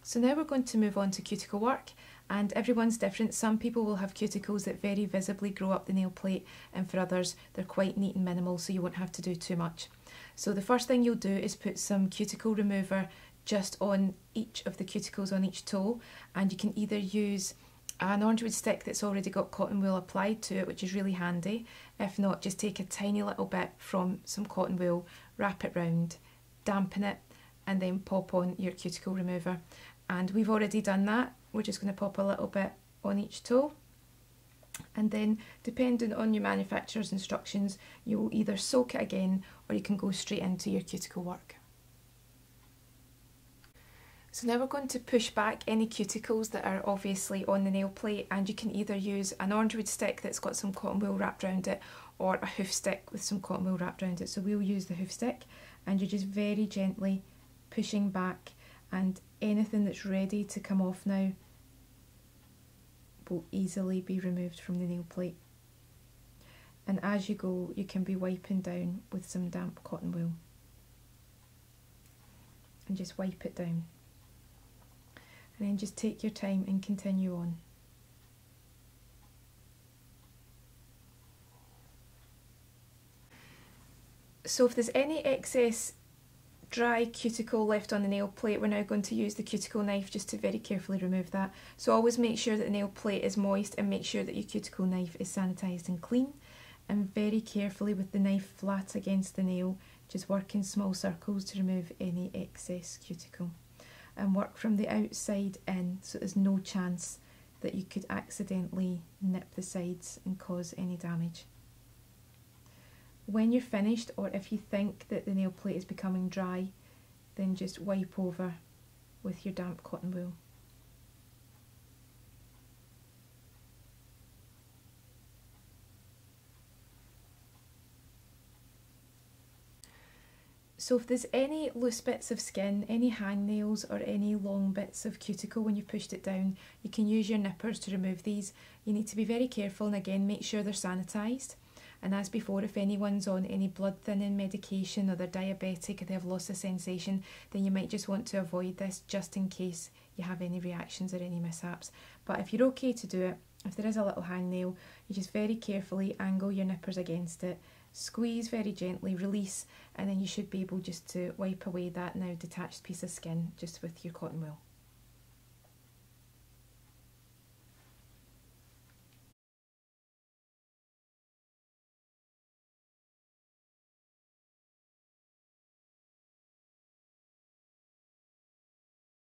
So now we're going to move on to cuticle work, and everyone's different. Some people will have cuticles that very visibly grow up the nail plate, and for others they're quite neat and minimal, so you won't have to do too much. So the first thing you'll do is put some cuticle remover just on each of the cuticles on each toe, and you can either use an orange wood stick that's already got cotton wool applied to it, which is really handy. If not, just take a tiny little bit from some cotton wool, wrap it round, dampen it, and then pop on your cuticle remover. And we've already done that. We're just going to pop a little bit on each toe, and then depending on your manufacturer's instructions, you will either soak it again or you can go straight into your cuticle work. So now we're going to push back any cuticles that are obviously on the nail plate, and you can either use an orange wood stick that's got some cotton wool wrapped around it, or a hoof stick with some cotton wool wrapped around it. So we'll use the hoof stick, and you're just very gently pushing back, and anything that's ready to come off now will easily be removed from the nail plate. And as you go, you can be wiping down with some damp cotton wool, and just wipe it down. And then just take your time and continue on. So if there's any excess dry cuticle left on the nail plate, we're now going to use the cuticle knife just to very carefully remove that. So always make sure that the nail plate is moist, and make sure that your cuticle knife is sanitised and clean. And very carefully with the knife flat against the nail, just work in small circles to remove any excess cuticle. And work from the outside in, so there's no chance that you could accidentally nip the sides and cause any damage. When you're finished, or if you think that the nail plate is becoming dry, then just wipe over with your damp cotton wool. So if there's any loose bits of skin, any hangnails or any long bits of cuticle when you've pushed it down, you can use your nippers to remove these. You need to be very careful, and again make sure they're sanitised. And as before, if anyone's on any blood thinning medication, or they're diabetic, or they have loss of sensation, then you might just want to avoid this just in case you have any reactions or any mishaps. But if you're okay to do it, if there is a little hangnail, you just very carefully angle your nippers against it, squeeze very gently, release, and then you should be able just to wipe away that now detached piece of skin just with your cotton wool.